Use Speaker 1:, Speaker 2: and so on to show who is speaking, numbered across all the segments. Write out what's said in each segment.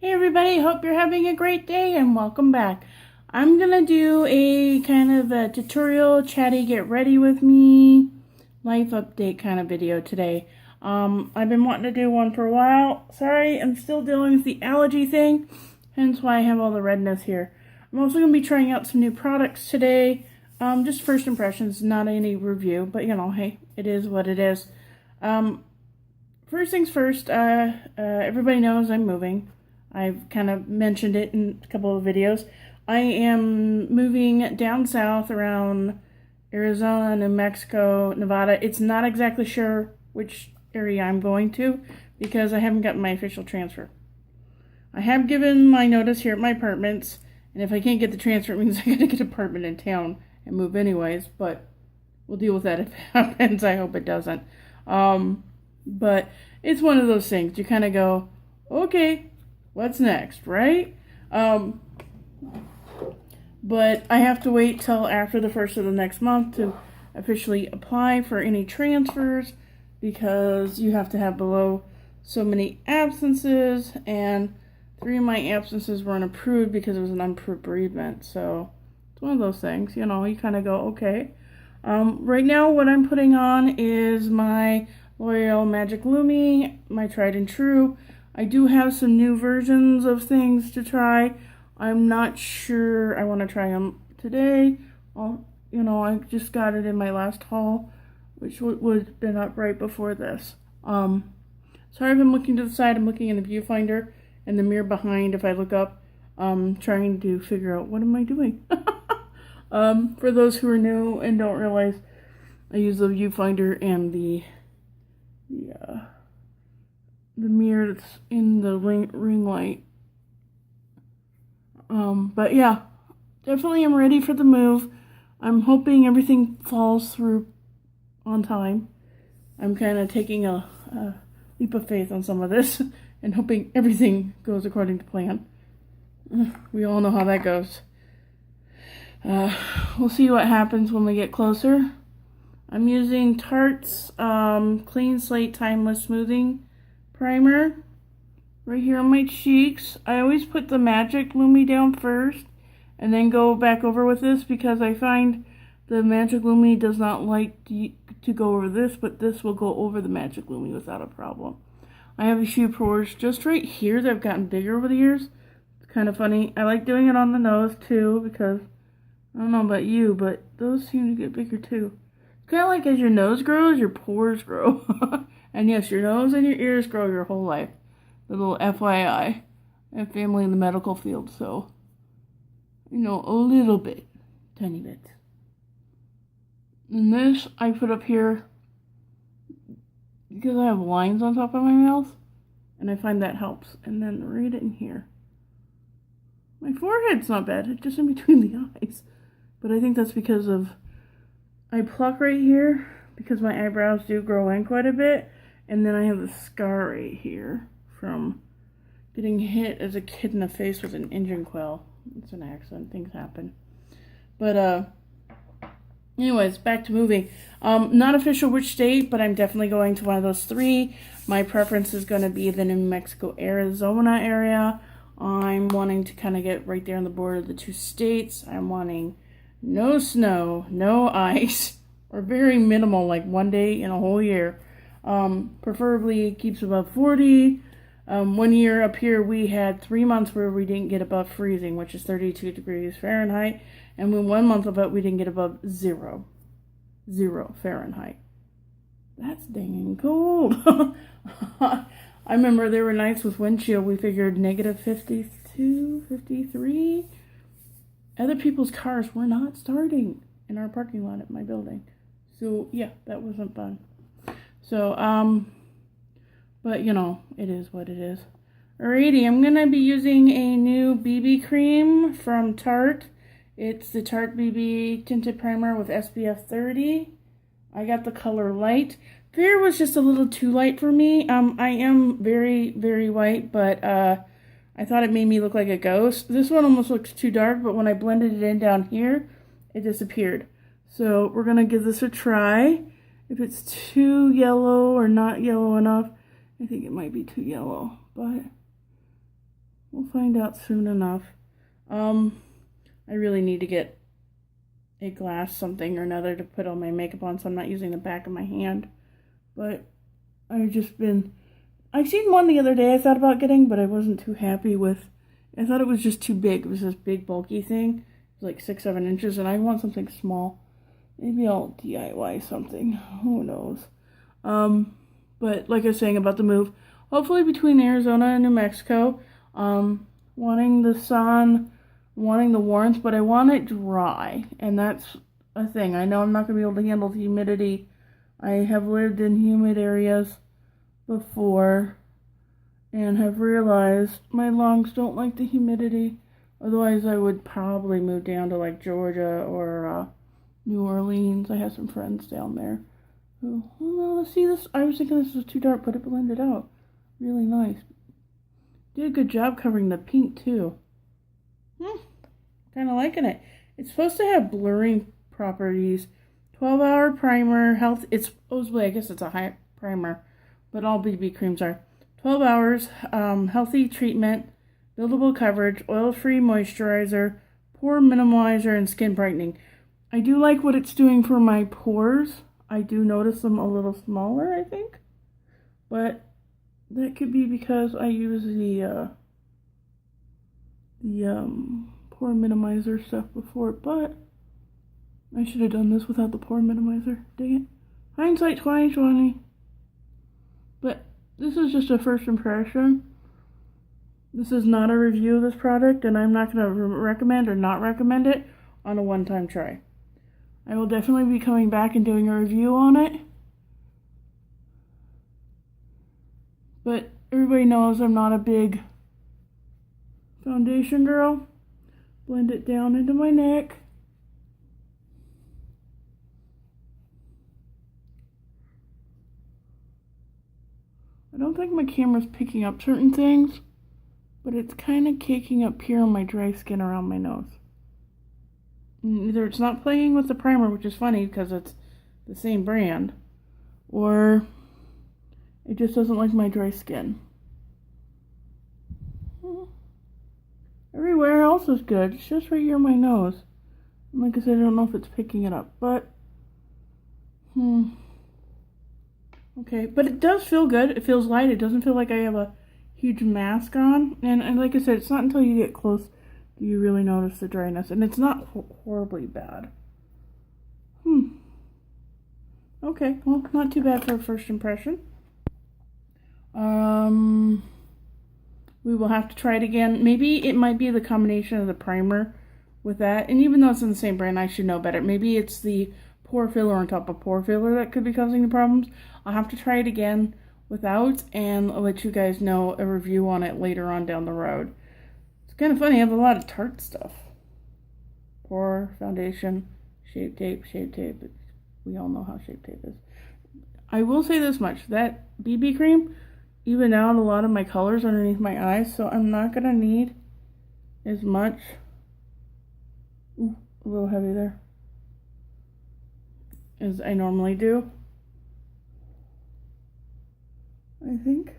Speaker 1: Hey everybody, hope you're having a great day and welcome back. I'm gonna do a kind of a tutorial, chatty, get ready with me, life update kind of video today. I've been wanting to do one for a while. Sorry, I'm still dealing with the allergy thing, hence why I have all the redness here. I'm also gonna be trying out some new products today. Just first impressions, not any review, but you know, hey, it is what it is. First things first, everybody knows I'm moving. I've kind of mentioned it in a couple of videos. I am moving down south around Arizona, New Mexico, Nevada. It's not exactly sure which area I'm going to because I haven't gotten my official transfer. I have given my notice here at my apartments, and if I can't get the transfer, it means I gotta get an apartment in town and move anyways, but we'll deal with that if it happens. I hope it doesn't. But it's one of those things. You kind of go, okay, what's next, right? But I have to wait till after the first of the next month to officially apply for any transfers because you have to have below so many absences, and 3 of my absences weren't approved because it was an unapproved bereavement. So it's one of those things, you know, you kind of go, okay. Right now what I'm putting on is my L'Oreal Magic Lumi, my tried and true. I do have some new versions of things to try. I'm not sure I want to try them today. I just got it in my last haul, which would have been up right before this. Sorry if I'm looking to the side. I'm looking in the viewfinder and the mirror behind. If I look up, trying to figure out what am I doing. For those who are new and don't realize, I use the viewfinder and the mirror that's in the ring light. But yeah, definitely I'm ready for the move. I'm hoping everything falls through on time. I'm kind of taking a leap of faith on some of this and hoping everything goes according to plan. We all know how that goes. We'll see what happens when we get closer. I'm using Tart's Clean Slate Timeless Smoothing Primer right here on my cheeks. I always put the Magic Lumi down first and then go back over with this because I find the Magic Lumi does not like to go over this, but this will go over the Magic Lumi without a problem. I have a few pores just right here that have gotten bigger over the years. It's kind of funny. I like doing it on the nose too because I don't know about you, but those seem to get bigger too. It's kind of like as your nose grows, your pores grow. And yes, your nose and your ears grow your whole life. A little FYI. I have family in the medical field, so you know a little bit. Tiny bit. And this I put up here because I have lines on top of my mouth. And I find that helps. And then right in here. My forehead's not bad. It's just in between the eyes. But I think that's because of I pluck right here because my eyebrows do grow in quite a bit. And then I have a scar right here from getting hit as a kid in the face with an engine quill. It's an accident. Things happen. But, anyways, back to moving. Not official which state, but I'm definitely going to one of those 3. My preference is going to be the New Mexico, Arizona area. I'm wanting to kind of get right there on the border of the 2 states. I'm wanting no snow, no ice, or very minimal, like 1 day in a whole year. Preferably it keeps above 40. 1 year up here we had 3 months where we didn't get above freezing, which is 32 degrees Fahrenheit, and when 1 month of it we didn't get above zero Fahrenheit. That's dang cold. I remember there were nights with wind chill we figured negative 52, 53. Other people's cars were not starting in our parking lot at my building. So yeah, that wasn't fun. So, but you know, it is what it is. Alrighty, I'm gonna be using a new BB cream from Tart. It's the Tart BB Tinted Primer with SPF 30. I got the color light. Fair was just a little too light for me. I am very, very white, but I thought it made me look like a ghost. This one almost looks too dark, but when I blended it in down here, it disappeared. So we're gonna give this a try. If it's too yellow or not yellow enough, I think it might be too yellow, but We'll find out soon enough. I really need to get a glass something or another to put all my makeup on, so I'm not using the back of my hand. But I've seen one the other day I thought about getting, but I wasn't too happy with. I thought it was just too big. It was this big bulky thing. It was like 6-7 inches, and I want something small. Maybe I'll DIY something. Who knows? But like I was saying about the move, hopefully between Arizona and New Mexico, wanting the sun, wanting the warmth, but I want it dry, and that's a thing. I know I'm not going to be able to handle the humidity. I have lived in humid areas before and have realized my lungs don't like the humidity. Otherwise, I would probably move down to like Georgia or New Orleans. I have some friends down there who, well, see this, I was thinking this was too dark, but it blended out really nice. Did a good job covering the pink too. Kind of liking it. It's supposed to have blurring properties. 12-hour primer, health. It's supposedly, I guess it's a high primer, but all BB creams are. 12 hours, healthy treatment, buildable coverage, oil-free moisturizer, pore minimizer, and skin brightening. I do like what it's doing for my pores. I do notice them a little smaller, I think. But that could be because I use the pore minimizer stuff before, but I should have done this without the pore minimizer. Dang it. Hindsight 2020. But this is just a first impression. This is not a review of this product, and I'm not going to recommend or not recommend it on a one-time try. I will definitely be coming back and doing a review on it. But everybody knows I'm not a big foundation girl. Blend it down into my neck. I don't think my camera's picking up certain things, but it's kind of caking up here on my dry skin around my nose. Either it's not playing with the primer, which is funny because it's the same brand, or it just doesn't like my dry skin. Everywhere else is good. It's just right here on my nose. And like I said, I don't know if it's picking it up, but okay, but it does feel good. It feels light. It doesn't feel like I have a huge mask on. And like I said, it's not until you get close do you really notice the dryness. And it's not horribly bad. Okay, well, not too bad for a first impression. We will have to try it again. Maybe it might be the combination of the primer with that. And even though it's in the same brand, I should know better. Maybe it's the pore filler on top of pore filler that could be causing the problems. I'll have to try it again without, and I'll let you guys know a review on it later on down the road. It's kind of funny, I have a lot of Tarte stuff. Pore, foundation, Shape Tape. We all know how Shape Tape is. I will say this much, that BB cream evened out a lot of my colors underneath my eyes, so I'm not going to need as much. Ooh, a little heavy there. As I normally do. I think.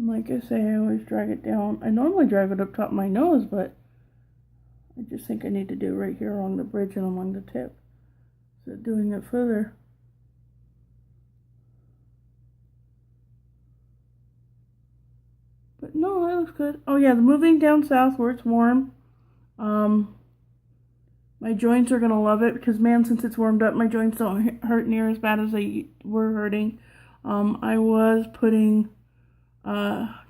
Speaker 1: Like I say, I always drag it down. I normally drag it up top of my nose, but I just think I need to do it right here along the bridge and along the tip. So doing it further. But no, that looks good. Oh yeah, the moving down south where it's warm. My joints are gonna love it because, man, since it's warmed up, my joints don't hurt near as bad as they were hurting. I was putting,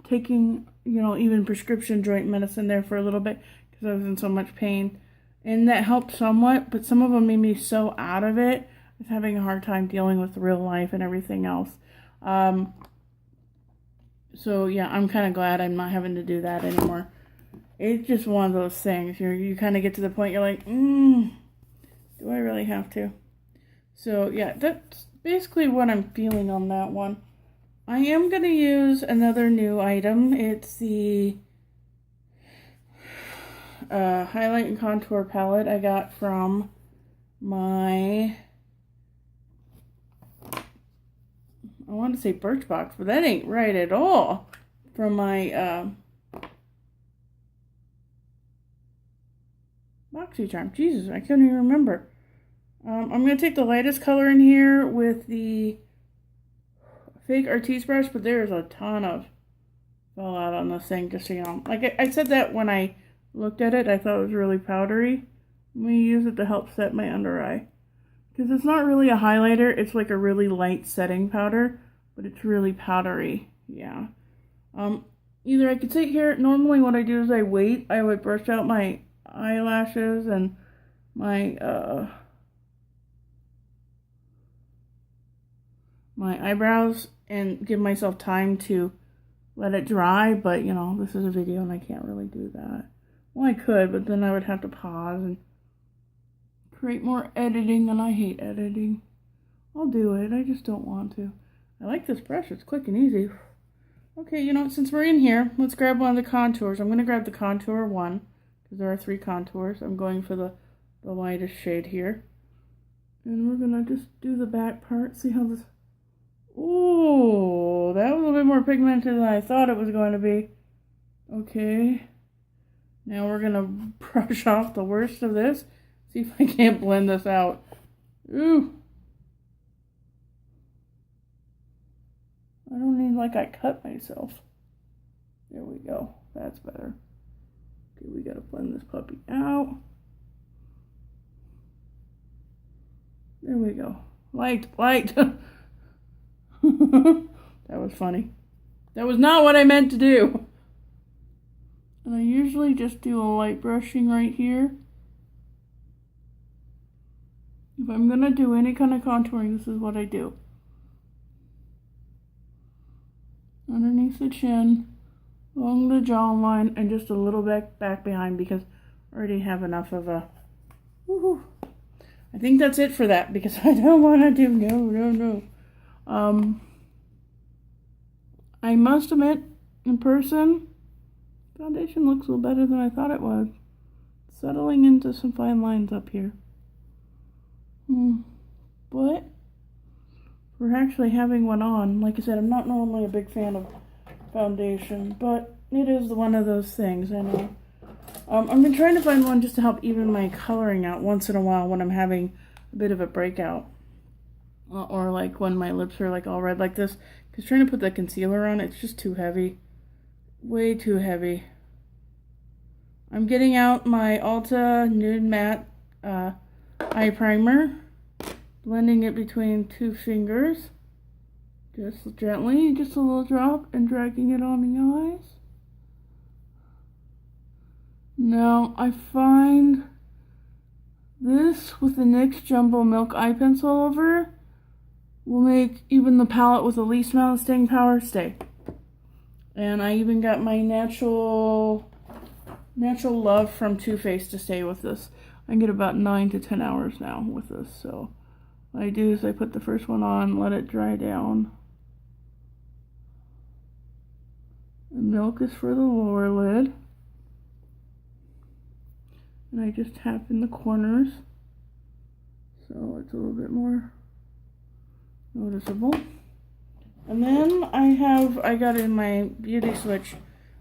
Speaker 1: taking, even prescription joint medicine there for a little bit because I was in so much pain, and that helped somewhat. But some of them made me so out of it. I was having a hard time dealing with real life and everything else. So yeah, I'm kind of glad I'm not having to do that anymore. It's just one of those things. You kind of get to the point you're like, do I really have to? So yeah, that's basically what I'm feeling on that one. I am going to use another new item. It's the highlight and contour palette I got from my, I want to say Birchbox, but that ain't right at all. From my BoxyCharm. Jesus, I couldn't even remember. I'm going to take the lightest color in here with the fake Artiste brush, but there's a ton of fallout on this thing, just so you know. Like I said that when I looked at it, I thought it was really powdery. I'm going to use it to help set my under eye. Because it's not really a highlighter, it's like a really light setting powder, but it's really powdery. Yeah. Either I could sit here, normally what I do is I would brush out my eyelashes and my my eyebrows and give myself time to let it dry, but you know, this is a video and I can't really do that. Well, I could, but then I would have to pause and create more editing, and I hate editing. I'll do it, I just don't want to. I like this brush, it's quick and easy. Okay, you know, since we're in here, let's grab one of the contours. I'm going to grab the contour one, because there are 3 contours. I'm going for the lightest shade here. And we're going to just do the back part, see how this... Oh, that was a bit more pigmented than I thought it was going to be. Okay. Now we're going to brush off the worst of this. See if I can't blend this out. Ooh. I don't need like I cut myself. There we go. That's better. Okay, we gotta blend this puppy out. There we go. Light. That was funny. That was not what I meant to do. And I usually just do a light brushing right here. If I'm gonna do any kind of contouring, this is what I do. Underneath the chin, along the jawline, and just a little bit back behind because I already have enough of a... Woohoo! I think that's it for that because I don't want to do... No. I must admit, in person, foundation looks a little better than I thought it would. Settling into some fine lines up here. But... we're actually having one on. Like I said, I'm not normally a big fan of foundation, but it is one of those things, I know. I've been trying to find one just to help even my coloring out once in a while when I'm having a bit of a breakout. Or like when my lips are like all red like this. Because trying to put the concealer on, it's just too heavy. Way too heavy. I'm getting out my Ulta Nude Matte Eye Primer. Blending it between 2 fingers, just gently, just a little drop, and dragging it on the eyes. Now, I find this with the NYX Jumbo Milk Eye Pencil over will make even the palette with the least amount of staying power stay. And I even got my Natural Love from Too Faced to stay with this. I can get about 9 to 10 hours now with this, so... what I do is I put the first one on, let it dry down. And milk is for the lower lid. And I just tap in the corners so it's a little bit more noticeable. And then I got in my beauty switch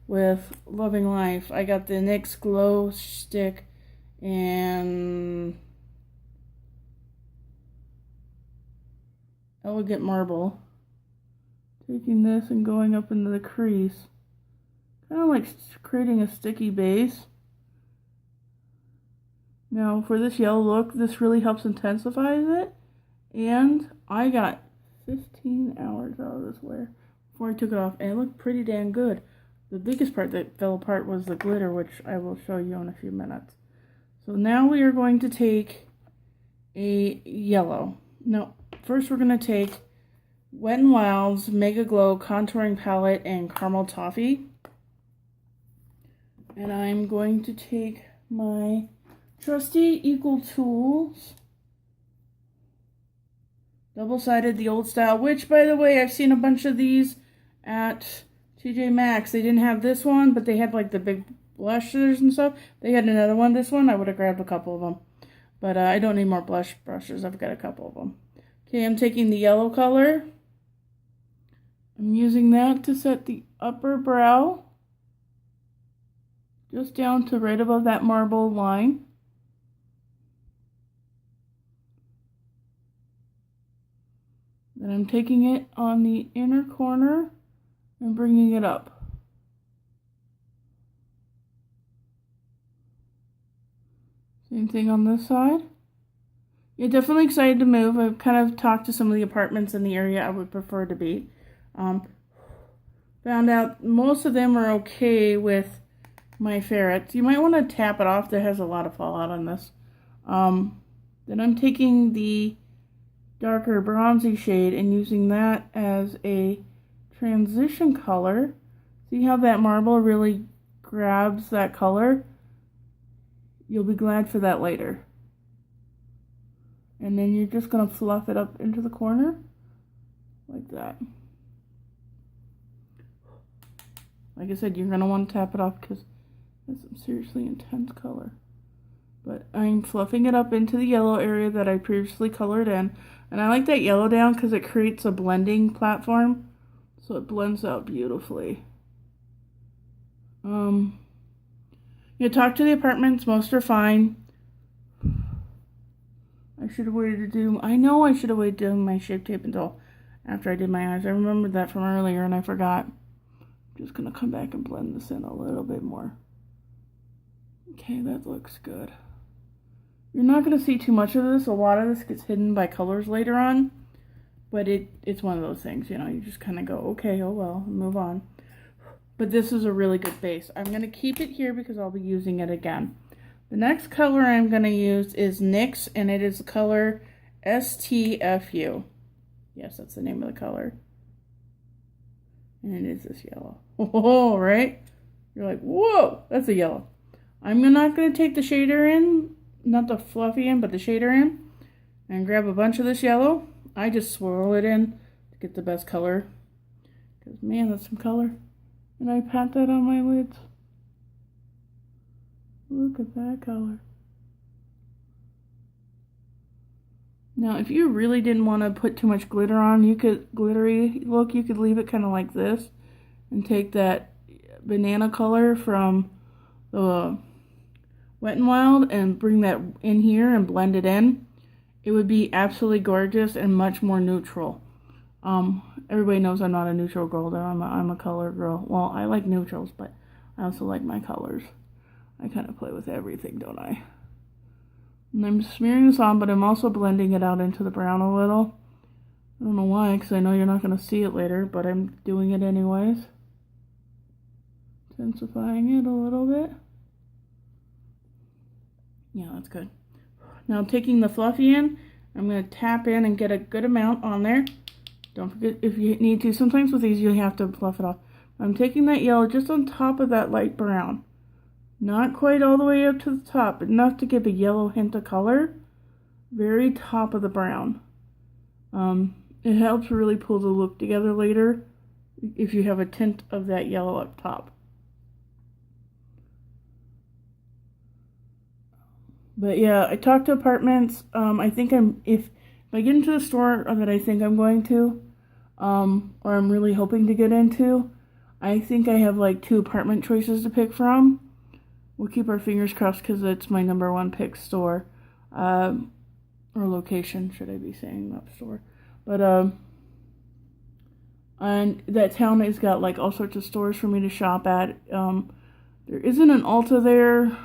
Speaker 1: with Loving Life. I got the NYX Glow Stick and Elegant Marble. Taking this and going up into the crease. Kind of like creating a sticky base. Now for this yellow look, this really helps intensify it. And I got 15 hours out of this wear before I took it off. And it looked pretty damn good. The biggest part that fell apart was the glitter, which I will show you in a few minutes. So now we are going to take a yellow. No, first we're going to take Wet n Wild's Mega Glow Contouring Palette and Caramel Toffee. And I'm going to take my trusty Equal Tools double-sided, the old style, which, by the way, I've seen a bunch of these at TJ Maxx. They didn't have this one, but they had like the big blushes and stuff. They had another one. This one, I would have grabbed a couple of them. But I don't need more blush brushes. I've got a couple of them. Okay, I'm taking the yellow color. I'm using that to set the upper brow. Just down to right above that marble line. Then I'm taking it on the inner corner and bringing it up. Same thing on this side. Yeah, definitely excited to move. I've kind of talked to some of the apartments in the area I would prefer to be. Found out most of them are okay with my ferrets. You might want to tap it off. There has a lot of fallout on this. Then I'm taking the darker bronzy shade and using that as a transition color. See how that marble really grabs that color? You'll be glad for that later. And then you're just going to fluff it up into the corner like that. Like I said, you're going to want to tap it off because it's some seriously intense color. But I'm fluffing it up into the yellow area that I previously colored in. And I like that yellow down because it creates a blending platform. So it blends out beautifully. You talk to the apartments, most are fine. I should have waited to do, I know I should have waited doing my shape tape until after I did my eyes. I remembered that from earlier and I forgot. I'm just going to come back and blend this in a little bit more. Okay, that looks good. You're not going to see too much of this. A lot of this gets hidden by colors later on. But it's one of those things, you know, you just kind of go, okay, oh well, move on. But this is a really good base. I'm going to keep it here because I'll be using it again. The next color I'm going to use is NYX, and it is the color STFU. Yes, that's the name of the color. And it is this yellow. Oh, right? You're like, whoa, that's a yellow. I'm not going to take the shader in, not the fluffy in, but the shader in, and grab a bunch of this yellow. I just swirl it in to get the best color. Because, man, that's some color. And I pat that on my lids. Look at that color. Now, if you really didn't want to put too much glitter on, you could, glittery look, you could leave it kind of like this. And take that banana color from the Wet n Wild and bring that in here and blend it in. It would be absolutely gorgeous and much more neutral. Everybody knows I'm not a neutral girl though. I'm a color girl. Well, I like neutrals, but I also like my colors. I kind of play with everything, don't I? And I'm smearing this on, but I'm also blending it out into the brown a little. I don't know why, because I know you're not going to see it later, but I'm doing it anyways. Intensifying it a little bit. Yeah, that's good. Now taking the fluffy in, I'm going to tap in and get a good amount on there. Don't forget, if you need to, sometimes with these you have to fluff it off. I'm taking that yellow just on top of that light brown. Not quite all the way up to the top, but enough to give a yellow hint of color. Very top of the brown. It helps really pull the look together later if you have a tint of that yellow up top. But yeah, I talked to apartments. I think if I get into the store that I think I'm going to, or I'm really hoping to get into, I think I have like 2 apartment choices to pick from. We'll keep our fingers crossed because it's my #1 pick store, or location, should I be saying, not store. But and that town has got like all sorts of stores for me to shop at. There isn't an Ulta there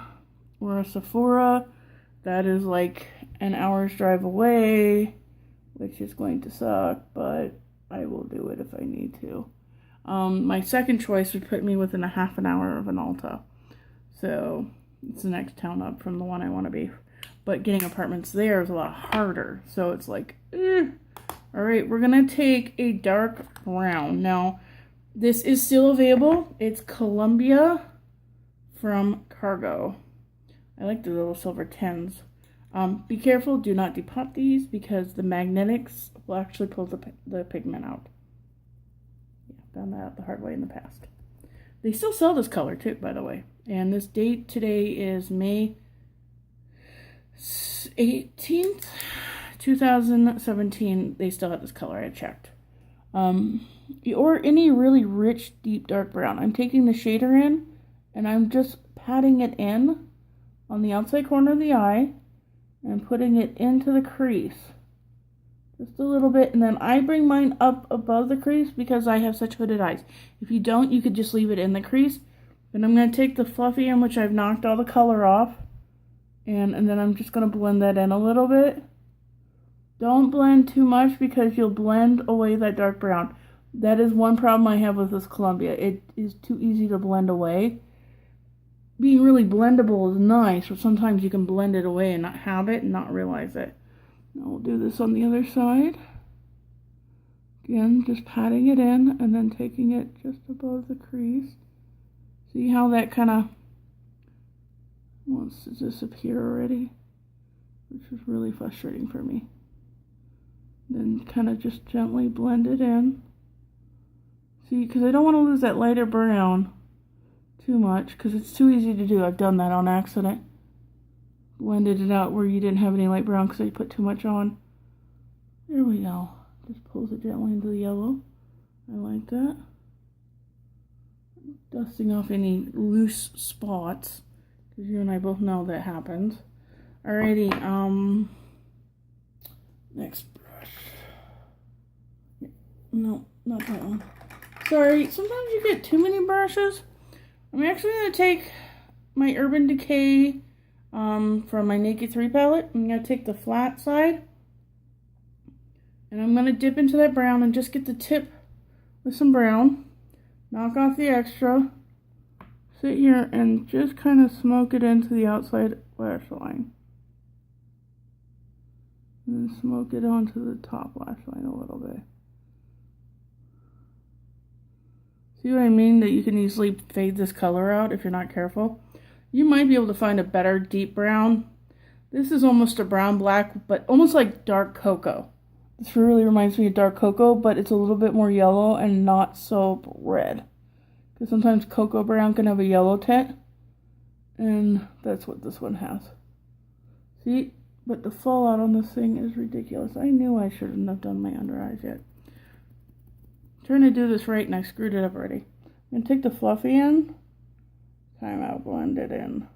Speaker 1: or a Sephora. That is like an hour's drive away, which is going to suck, but I will do it if I need to. My second choice would put me within a half an hour of an Ulta. So it's the next town up from the one I want to be. But getting apartments there is a lot harder. So it's like, All right, we're going to take a dark brown. Now, this is still available. It's Colombia from Cargo. I like the little silver tins. Be careful, do not depot these because the magnetics will actually pull the pigment out. Yeah, found that out the hard way in the past. They still sell this color too, by the way. And this date today is May 18th, 2017, they still had this color, I checked. Or any really rich, deep, dark brown. I'm taking the shader in, and I'm just patting it in on the outside corner of the eye, and putting it into the crease. Just a little bit, and then I bring mine up above the crease because I have such hooded eyes. If you don't, you could just leave it in the crease. But I'm going to take the fluffy end, which I've knocked all the color off, and then I'm just going to blend that in a little bit. Don't blend too much because you'll blend away that dark brown. That is one problem I have with this Colombia. It is too easy to blend away. Being really blendable is nice, but sometimes you can blend it away and not have it and not realize it. Now we'll do this on the other side. Again, just patting it in and then taking it just above the crease. See how that kind of wants to disappear already? Which is really frustrating for me. Then kind of just gently blend it in. See, because I don't want to lose that lighter brown too much, because it's too easy to do. I've done that on accident. Blended it out where you didn't have any light brown because I put too much on. There we go. Just pulls it gently into the yellow. I like that. Dusting off any loose spots, because you and I both know that happens. Alrighty, next brush. No, not that one. Sorry, sometimes you get too many brushes. I'm actually going to take my Urban Decay from my Naked 3 palette. I'm going to take the flat side, and I'm going to dip into that brown and just get the tip with some brown. Knock off the extra. Sit here and just kind of smoke it into the outside lash line. And then smoke it onto the top lash line a little bit. See what I mean? That you can easily fade this color out if you're not careful. You might be able to find a better deep brown. This is almost a brown black, but almost like dark cocoa. This really reminds me of dark cocoa, but it's a little bit more yellow and not so red. Because sometimes cocoa brown can have a yellow tint. And that's what this one has. See? But the fallout on this thing is ridiculous. I knew I shouldn't have done my under eyes yet. Trying to do this right and I screwed it up already. I'm going to take the fluffy end. Time out, blend it in.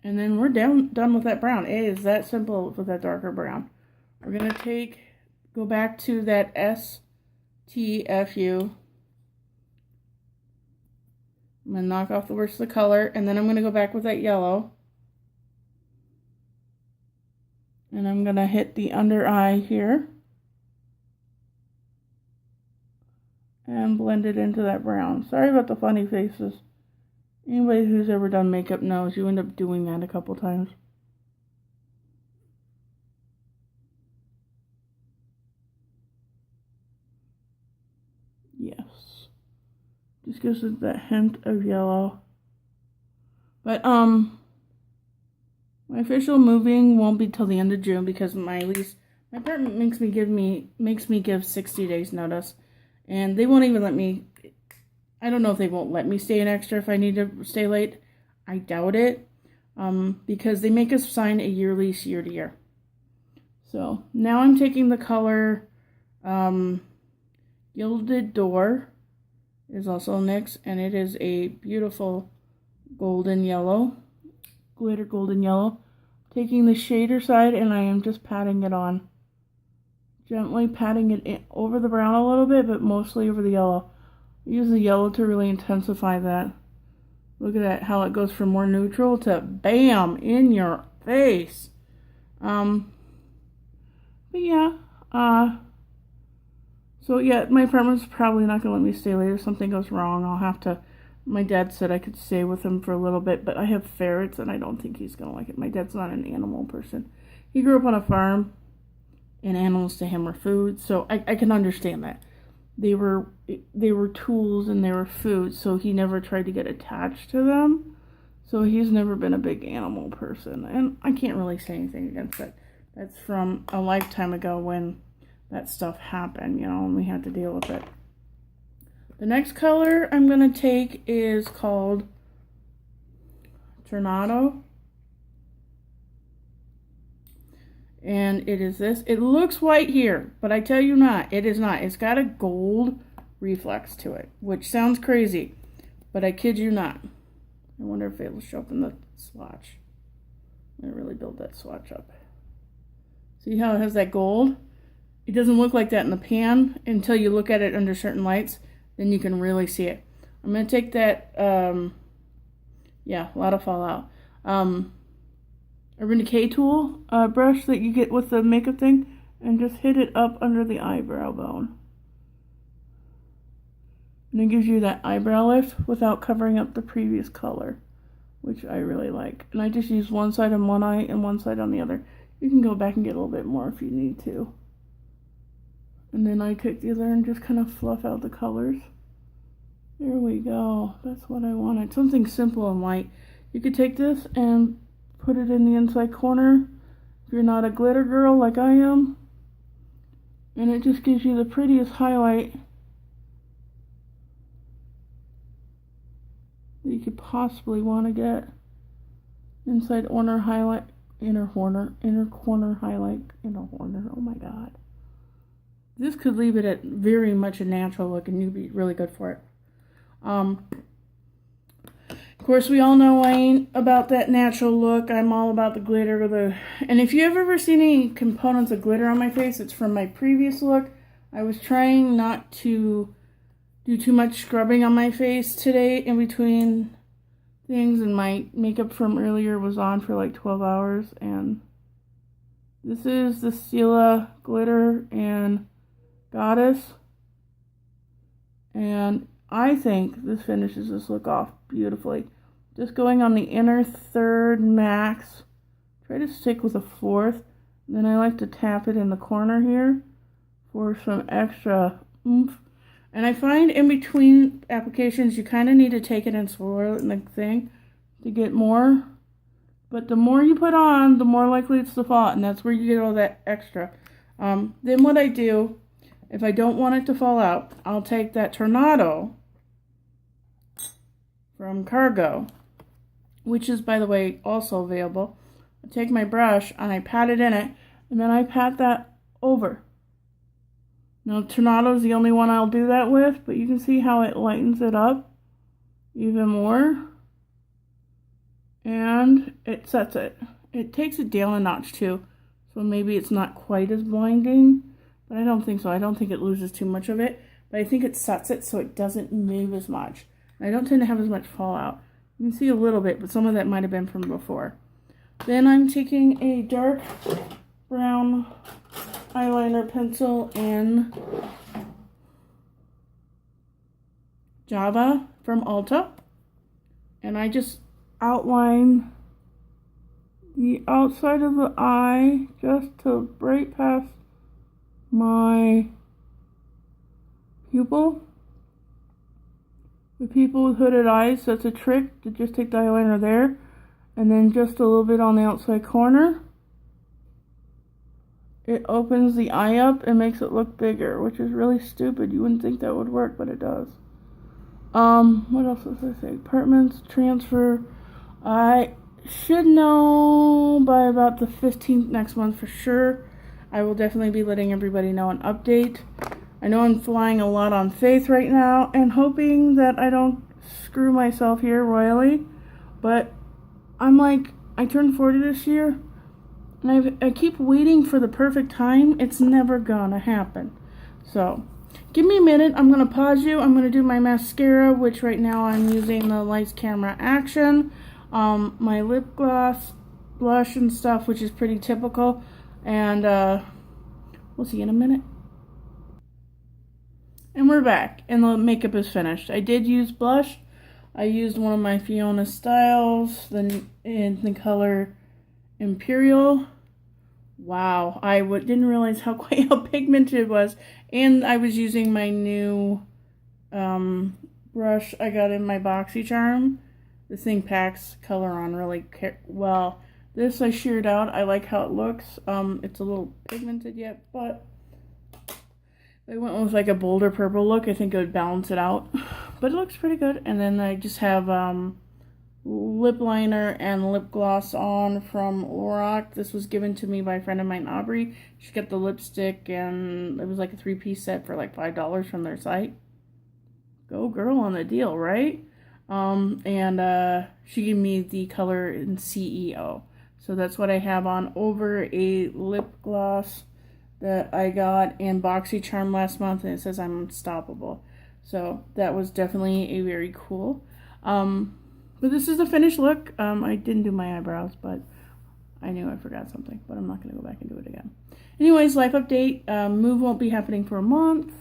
Speaker 1: And then we're done with that brown. It is that simple with that darker brown. We're going to go back to that STFU. I'm going to knock off the worst of the color. And then I'm going to go back with that yellow. And I'm going to hit the under eye here. And blend it into that brown. Sorry about the funny faces. Anybody who's ever done makeup knows you end up doing that a couple times. Yes. Just gives it that hint of yellow. But, my official moving won't be till the end of June because my apartment makes me give 60 days notice, and they won't even let me. I don't know if they won't let me stay an extra if I need to stay late. I doubt it, because they make us sign a year lease year to year. So now I'm taking the color Gilded Dore. Is also NYX, and it is a beautiful golden yellow. Glitter golden yellow. Taking the shader side, and I am just patting it on. Gently patting it over the brown a little bit, but mostly over the yellow. Use the yellow to really intensify that. Look at that, how it goes from more neutral to bam, in your face. But yeah, so yeah, my apartment's probably not going to let me stay later. If something goes wrong, I'll have to. My dad said I could stay with him for a little bit, but I have ferrets and I don't think he's going to like it. My dad's not an animal person. He grew up on a farm, and animals to him were food, so I can understand that. They were tools and they were food, so he never tried to get attached to them. So he's never been a big animal person, and I can't really say anything against it. That's from a lifetime ago when that stuff happened, you know, and we had to deal with it. The next color I'm going to take is called Tornado. And it is this. It looks white here, but I tell you not. It is not. It's got a gold reflex to it, which sounds crazy, but I kid you not. I wonder if it'll show up in the swatch. I'm going to really build that swatch up. See how it has that gold? It doesn't look like that in the pan until you look at it under certain lights. Then you can really see it. I'm going to take that, yeah, a lot of fallout. Urban Decay tool brush that you get with the makeup thing, and just hit it up under the eyebrow bone. And it gives you that eyebrow lift without covering up the previous color, which I really like. And I just use one side on one eye and one side on the other. You can go back and get a little bit more if you need to. And then I take the other and just kind of fluff out the colors. There we go. That's what I wanted. Something simple and light. You could take this and put it in the inside corner if you're not a glitter girl like I am. And it just gives you the prettiest highlight that you could possibly want to get. Inside corner highlight, inner corner highlight, inner corner. Oh my god. This could leave it at very much a natural look, and you'd be really good for it. Of course, we all know I ain't about that natural look. I'm all about the glitter. And if you have ever seen any components of glitter on my face, it's from my previous look. I was trying not to do too much scrubbing on my face today in between things, and my makeup from earlier was on for like 12 hours. And this is the Stila glitter and Goddess, and I think this finishes this look off beautifully. Just going on the inner third max. Try to stick with a fourth. Then I like to tap it in the corner here for some extra oomph. And I find in between applications you kind of need to take it and swirl it in the thing to get more. But the more you put on, the more likely it's to fall out, and that's where you get all that extra. Then what I do, if I don't want it to fall out, I'll take that Tornado from Cargo, which is, by the way, also available. I take my brush and I pat it in it, and then I pat that over. Now, Tornado is the only one I'll do that with, but you can see how it lightens it up even more. And it sets it. It takes it down a notch, too, so maybe it's not quite as blinding. But I don't think so. I don't think it loses too much of it. But I think it sets it so it doesn't move as much. I don't tend to have as much fallout. You can see a little bit, but some of that might have been from before. Then I'm taking a dark brown eyeliner pencil in Java from Ulta. And I just outline the outside of the eye just to right past my pupil. The people with hooded eyes, that's a trick to just take the eyeliner there and then just a little bit on the outside corner. It opens the eye up and makes it look bigger, which is really stupid. You wouldn't think that would work, but it does. What else was I say? Apartments, transfer. I should know by about the 15th next month for sure. I will definitely be letting everybody know an update. I know I'm flying a lot on faith right now and hoping that I don't screw myself here royally. But I'm like, I turned 40 this year and I keep waiting for the perfect time. It's never gonna happen. So, give me a minute. I'm gonna pause you. I'm gonna do my mascara, which right now I'm using the Lights Camera Action. My lip gloss, blush and stuff, which is pretty typical. And we'll see you in a minute. And we're back, and the makeup is finished. I did use blush. I used one of my Fiona Styles in the color Imperial. Wow, I didn't realize how pigmented it was. And I was using my new brush I got in my BoxyCharm. This thing packs color on really well. This I sheared out. I like how it looks. It's a little pigmented yet, but I went with like a bolder purple look. I think it would balance it out. But it looks pretty good. And then I just have lip liner and lip gloss on from Lorac. This was given to me by a friend of mine, Aubrey. She got the lipstick, and it was like a 3-piece set for like $5 from their site. Go girl on the deal, right? She gave me the color in CEO. So that's what I have on over a lip gloss that I got in BoxyCharm last month, and it says I'm unstoppable. So that was definitely a very cool. But this is the finished look. I didn't do my eyebrows, but I knew I forgot something, but I'm not going to go back and do it again. Anyways, life update. Move won't be happening for a month.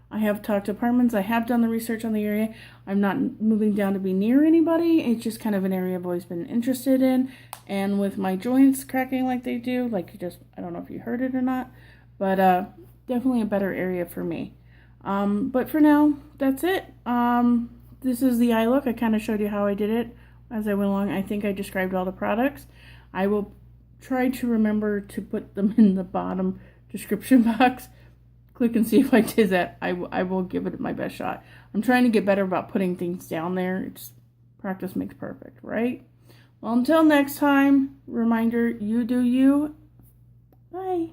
Speaker 1: I have talked to apartments. I have done the research on the area. I'm not moving down to be near anybody. It's just kind of an area I've always been interested in. And with my joints cracking like they do, like I don't know if you heard it or not, but definitely a better area for me. But for now, that's it. This is the eye look. I kind of showed you how I did it as I went along. I think I described all the products. I will try to remember to put them in the bottom description box. Click and see if I did that. I will give it my best shot. I'm trying to get better about putting things down there. It's practice makes perfect, right? Well, until next time, reminder, you do you. Bye.